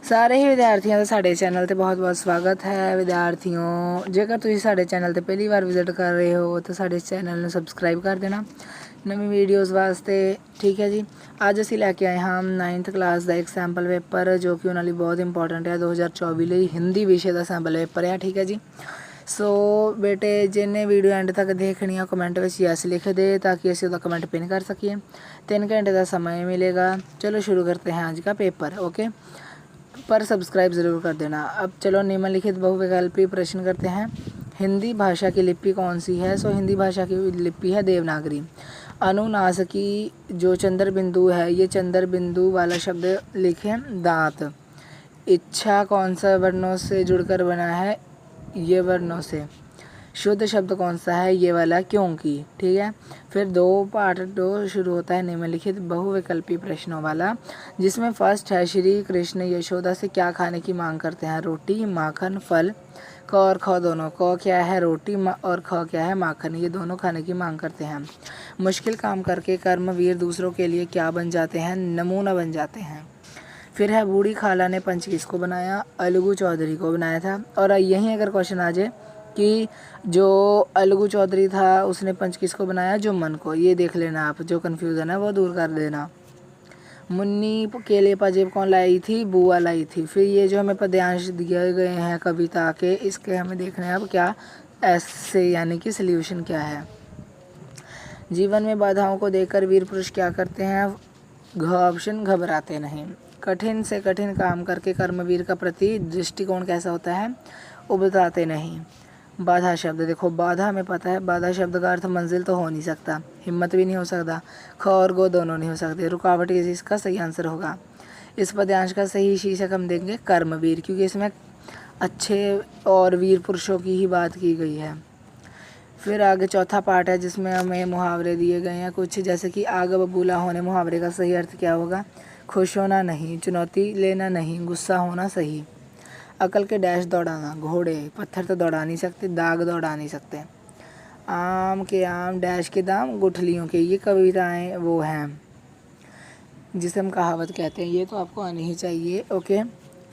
ਸਾਰੇ ਹੀ ਵਿਦਿਆਰਥੀਆਂ ਦਾ ਸਾਡੇ ਚੈਨਲ ਤੇ ਬਹੁਤ-ਬਹੁਤ ਸਵਾਗਤ ਹੈ। ਵਿਦਿਆਰਥੀਓ, ਜੇਕਰ ਤੁਸੀਂ ਸਾਡੇ ਚੈਨਲ ਤੇ ਪਹਿਲੀ ਵਾਰ ਵਿਜ਼ਿਟ ਕਰ ਰਹੇ ਹੋ ਤਾਂ ਸਾਡੇ ਚੈਨਲ ਨੂੰ ਸਬਸਕ੍ਰਾਈਬ ਕਰ ਦੇਣਾ ਨਵੀਂ ਵੀਡੀਓਜ਼ ਵਾਸਤੇ। ਠੀਕ ਹੈ ਜੀ। ਅੱਜ ਅਸੀਂ ਲੈ ਕੇ ਆਏ ਹਾਂ 9th ਕਲਾਸ ਦਾ ਇੱਕ ਸੈਂਪਲ ਪੇਪਰ ਜੋ ਕਿ ਉਹਨਾਂ ਲਈ ਬਹੁਤ ਇੰਪੋਰਟੈਂਟ ਹੈ। 2024 ਲਈ ਹਿੰਦੀ ਵਿਸ਼ੇ ਦਾ ਸੈਂਪਲ ਪੇਪਰ ਹੈ। ਠੀਕ ਹੈ ਜੀ। ਸੋ ਬੇਟੇ, ਜਿੰਨੇ ਵੀਡੀਓ ਐਂਡ ਤੱਕ ਦੇਖਣੀ ਆ ਕਮੈਂਟ ਵਿੱਚ ਯੈਸ लिख दे ताकि ਅਸੀਂ ਉਹਦਾ कमेंट पिन कर सकिए। 3 घंटे का समय मिलेगा। चलो शुरू करते हैं आज का पेपर। ओके, पर सब्सक्राइब ज़रूर कर देना। अब चलो निम्नलिखित बहुविकल्पी प्रश्न करते हैं। हिंदी भाषा की लिपि कौन सी है? सो हिंदी भाषा की लिपि है देवनागरी। अनुनासिकी जो चंद्र बिंदु है, ये चंद्र बिंदु वाला शब्द लिखें दांत। इच्छा कौन सा वर्णों से जुड़कर बना है? ये वर्णों से। शुद्ध शब्द कौन सा है? ये वाला क्योंकि। ठीक है। फिर पार्ट 2 शुरू होता है निम्नलिखित बहुविकल्पी प्रश्नों वाला, जिसमें फर्स्ट है श्री कृष्ण यशोदा से क्या खाने की मांग करते हैं? रोटी, माखन, फल। क और ख दोनों। क क्या है? रोटी और ख क्या है? माखन। ये दोनों खाने की मांग करते हैं। मुश्किल काम करके कर्मवीर दूसरों के लिए क्या बन जाते हैं? नमूना बन जाते हैं। फिर है बूढ़ी खाला ने पंच किसको बनाया? अलगू चौधरी को बनाया था। और यहीं अगर क्वेश्चन आ जाए कि जो अलगू चौधरी था उसने पंच किसको बनाया? जुम्मन को। ये देख लेना आप, जो कन्फ्यूज़न है वो दूर कर देना। मुन्नी के लिए पाजेब कौन लाई थी? बुआ लाई थी। फिर ये जो हमें पद्यांश दिए गए हैं कविता के, इसके हमें देखना है अब क्या ऐसे यानी कि सल्यूशन क्या है। जीवन में बाधाओं को देखकर वीर पुरुष क्या करते हैं? घ ऑप्शन घबराते नहीं। कठिन से कठिन काम करके कर्मवीर का प्रति दृष्टिकोण कैसा होता है? उबताते नहीं। बाधा शब्द देखो, बाधा हमें पता है, बाधा शब्द का अर्थ मंजिल तो हो नहीं सकता, हिम्मत भी नहीं हो सकता, ख और गो दोनों नहीं हो सकते। रुकावट इसका सही आंसर होगा। इस पद्यांश का सही शीर्षक हम देंगे कर्मवीर, क्योंकि इसमें अच्छे और वीर पुरुषों की ही बात की गई है। फिर आगे चौथा पार्ट है जिसमें हमें मुहावरे दिए गए हैं कुछ, जैसे कि आग बबूला होने मुहावरे का सही अर्थ क्या होगा? खुश होना नहीं, चुनौती लेना नहीं, गुस्सा होना सही। अकल के डैश दौड़ाना, घोड़े, पत्थर तो दौड़ा नहीं सकते, दाग दौड़ा नहीं सकते। आम के आम, डैश के दाम, गुठलियों के। ये कविताएं वो हैं जिसे हम कहावत कहते हैं। ये तो आपको आनी ही चाहिए। ओके।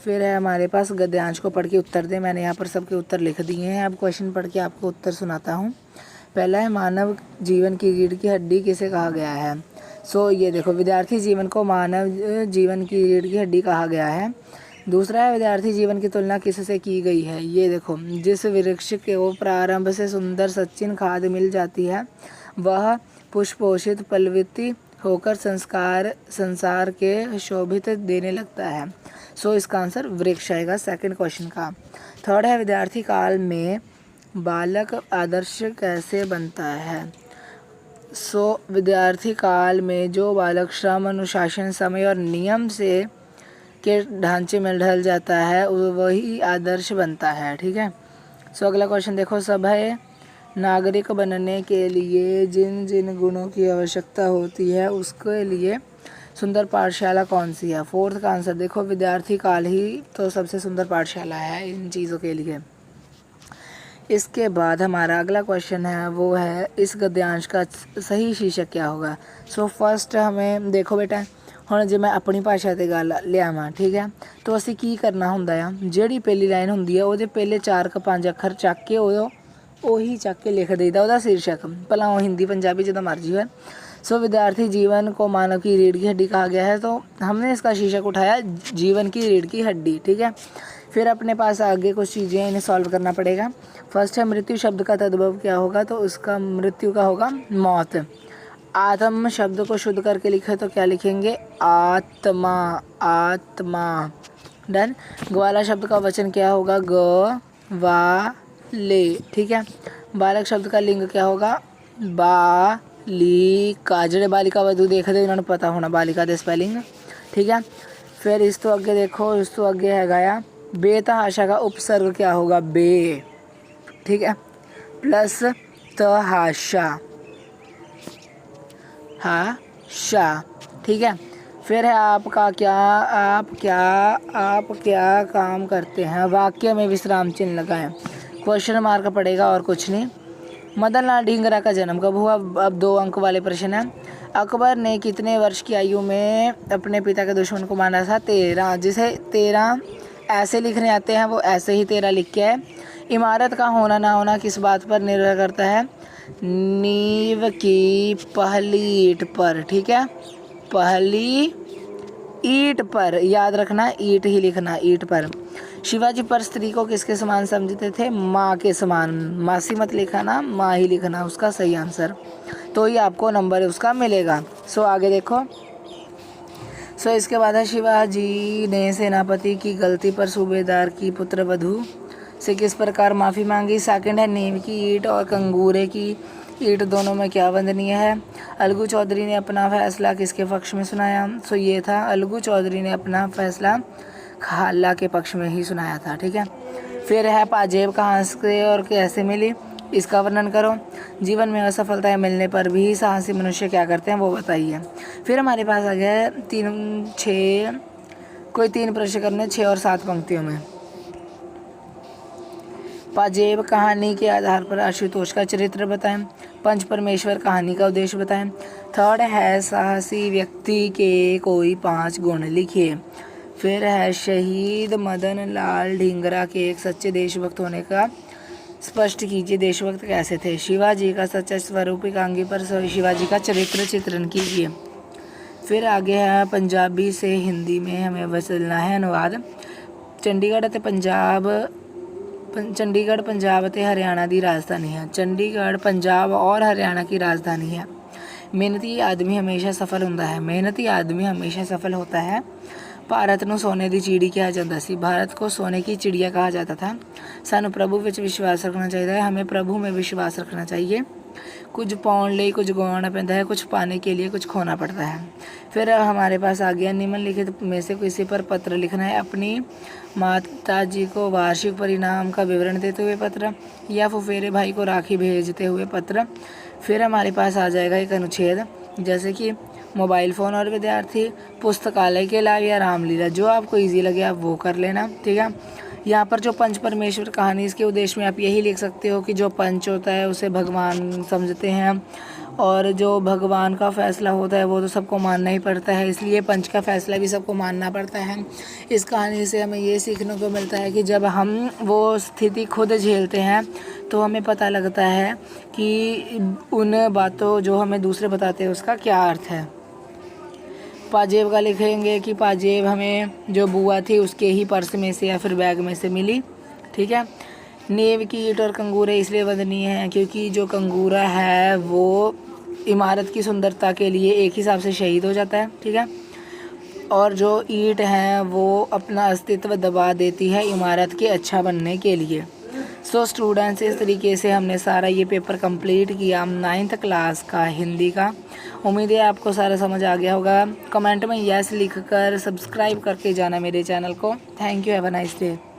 फिर है हमारे पास गद्यांश को पढ़ के उत्तर दें। मैंने यहाँ पर सबके उत्तर लिख दिए हैं। अब क्वेश्चन पढ़ के आपको उत्तर सुनाता हूँ। पहला है मानव जीवन की रीढ़ की हड्डी किसे कहा गया है? सो ये देखो, विद्यार्थी जीवन को मानव जीवन की रीढ़ की हड्डी कहा गया है। दूसरा है विद्यार्थी जीवन की तुलना किससे की गई है? ये देखो, जिस वृक्ष को प्रारंभ से सुंदर सच्चिन खाद मिल जाती है वह पुष्पोषित पल्लवित होकर संसार के शोभित देने लगता है। सो इसका आंसर वृक्ष आएगा सेकंड क्वेश्चन का। थर्ड है विद्यार्थी काल में बालक आदर्श कैसे बनता है? सो विद्यार्थी काल में जो बालक श्रम, अनुशासन, समय और नियम से के ढांचे में ढल जाता है वही आदर्श बनता है। ठीक है। सो अगला क्वेश्चन देखो, सभ्य नागरिक बनने के लिए जिन जिन गुणों की आवश्यकता होती है उसके लिए सुंदर पाठशाला कौन सी है? फोर्थ का आंसर देखो, विद्यार्थी काल ही तो सबसे सुंदर पाठशाला है इन चीज़ों के लिए। इसके बाद हमारा अगला क्वेश्चन है वो है इस गद्यांश का सही शीर्षक क्या होगा? सो फर्स्ट हमें देखो बेटा, ਹੁਣ ਜੇ ਮੈਂ ਆਪਣੀ ਭਾਸ਼ਾ 'ਤੇ ਗੱਲ ਲਿਆਵਾਂ, ਠੀਕ ਹੈ, ਤਾਂ ਅਸੀਂ ਕੀ ਕਰਨਾ ਹੁੰਦਾ ਆ? ਜਿਹੜੀ ਪਹਿਲੀ ਲਾਈਨ ਹੁੰਦੀ ਆ ਉਹਦੇ ਪਹਿਲੇ 4-5 ਅੱਖਰ ਚੱਕ ਕੇ ਉਹੀ ਚੱਕ ਕੇ ਲਿਖ ਦੇਈਦਾ ਉਹਦਾ शीर्षक, भला वो हिंदी पंजाबी जितना मर्जी है। सो विद्यार्थी जीवन को मानव की रीढ़ की हड्डी कहा गया है, तो हमने इसका शीर्षक उठाया जीवन की रीढ़ की हड्डी। ठीक है। फिर अपने पास आगे कुछ चीज़ें इन्हें सॉल्व करना पड़ेगा। फर्स्ट है मृत्यु शब्द का तद्भव क्या होगा? तो उसका मृत्यु का होगा मौत। आत्म शब्द को शुद्ध करके लिखे तो क्या लिखेंगे? आत्मा, आत्मा। डन। ग्वाला शब्द का वचन क्या होगा? ग वा ले। ठीक है। बालक शब्द का लिंग क्या होगा? बालिका। जेडे बालिका वधू देखते उन्होंने पता होना बालिका दे स्पैलिंग। ठीक है। फिर इस तो अगे देखो, इस तो अगे है बेतहाशा का उपसर्ग क्या होगा? बे। ठीक है। प्लस तहाशा, हाशा। ठीक है। फिर है आपका क्या, आप क्या काम करते हैं? वाक्य में विश्राम चिन्ह लगाएं। क्वेश्चन मार्क पड़ेगा और कुछ नहीं। मदन लाल ढींगरा का जन्म कब हुआ? अब 2 अंक वाले प्रश्न हैं। अकबर ने कितने वर्ष की आयु में अपने पिता के दुश्मन को मारा था? 13। जिसे 13 ऐसे लिखने आते हैं वो ऐसे ही 13 लिख के है। इमारत का होना ना होना किस बात पर निर्भर करता है? नींव की पहली ईंट पर। ठीक है, पहली ईंट पर, याद रखना ईंट ही लिखना, ईंट पर। शिवाजी पर स्त्री को किसके समान समझते थे? माँ के समान। मासी मत लिखना, माँ ही लिखना उसका सही आंसर, तो ही आपको नंबर उसका मिलेगा। सो आगे देखो। सो इसके बाद है शिवाजी ने सेनापति की गलती पर सूबेदार की पुत्रवधू से किस प्रकार माफ़ी मांगी? सेकंड है नीम की ईंट और कंगूरे की ईंट दोनों में क्या वंदनीय है? अलगू चौधरी ने अपना फैसला किसके पक्ष में सुनाया? सो ये था, अलगू चौधरी ने अपना फैसला खाला के पक्ष में ही सुनाया था। ठीक है, फिर है पाजेब कहाँ से और कैसे मिली, इसका वर्णन करो। जीवन में असफलताएं मिलने पर भी साहसी मनुष्य क्या करते हैं वो बताइए। फिर हमारे पास आ गया है 3 प्रश्न करने 6 और 7 पंक्तियों में। पाजेब कहानी के आधार पर आशुतोष का चरित्र बताएं। पंच परमेश्वर कहानी का उद्देश्य बताएं। थर्ड है साहसी व्यक्ति के कोई 5 गुण लिखिए। फिर है शहीद मदन लाल ढींगरा के एक सच्चे देशभक्त होने का स्पष्ट कीजिए, देशभक्त कैसे थे? शिवाजी का सच्चा स्वरूप एकांगी पर शिवाजी का चरित्र चित्रण कीजिए। फिर आगे है पंजाबी से हिंदी में हमें बदलना है अनुवाद। चंडीगढ़ पंजाब ते हरियाणा की राजधानी है। चंडीगढ़ पंजाब और हरियाणा की राजधानी है। मेहनती आदमी हमेशा सफल होता है। मेहनती आदमी हमेशा सफल होता है। भारत ਨੂੰ सोने की चिड़ी कहा जाता सी। भारत को सोने की चिड़िया कहा जाता था। सानू प्रभु विच विश्वास रखना चाहिए। हमें प्रभु में विश्वास रखना चाहिए। कुछ पाने लिए कुछ गवाना पड़ता है, कुछ पाने के लिए कुछ खोना पड़ता है। फिर हमारे पास आ गया निम्नलिखित में से किसी पर पत्र लिखना है। अपनी माता जी को वार्षिक परिणाम का विवरण देते हुए पत्र, या फुफेरे भाई को राखी भेजते हुए पत्र। फिर हमारे पास आ जाएगा एक अनुच्छेद, जैसे कि मोबाइल फ़ोन और विद्यार्थी, पुस्तकालय के लाभ या रामलीला। जो आपको इजी लगे आप वो कर लेना। ठीक है, यहाँ पर जो पंच परमेश्वर कहानी, इसके उद्देश्य में आप यही लिख सकते हो कि जो पंच होता है उसे भगवान समझते हैं, और जो भगवान का फैसला होता है वो तो सबको मानना ही पड़ता है, इसलिए पंच का फैसला भी सबको मानना पड़ता है। इस कहानी से हमें ये सीखने को मिलता है कि जब हम वो स्थिति खुद झेलते हैं तो हमें पता लगता है कि उन बातों जो हमें दूसरे बताते हैं उसका क्या अर्थ है। पाजेब का लिखेंगे कि पाजेब हमें जो बुआ थी उसके ही पर्स में से या फिर बैग में से मिली। ठीक है, नींव की ईंट और कंगूरे इसलिए वंदनीय हैं क्योंकि जो कंगूरा है वो इमारत की सुंदरता के लिए एक हिसाब से शहीद हो जाता है। ठीक है, और जो ईंट है वो अपना अस्तित्व दबा देती है इमारत के अच्छा बनने के लिए। सो स्टूडेंट्स, इस तरीके से हमने सारा ये पेपर कंप्लीट किया 9th क्लास का हिंदी का। उम्मीद है आपको सारा समझ आ गया होगा। कमेंट में यस लिखकर सब्सक्राइब करके जाना मेरे चैनल को। Thank you, have a nice day.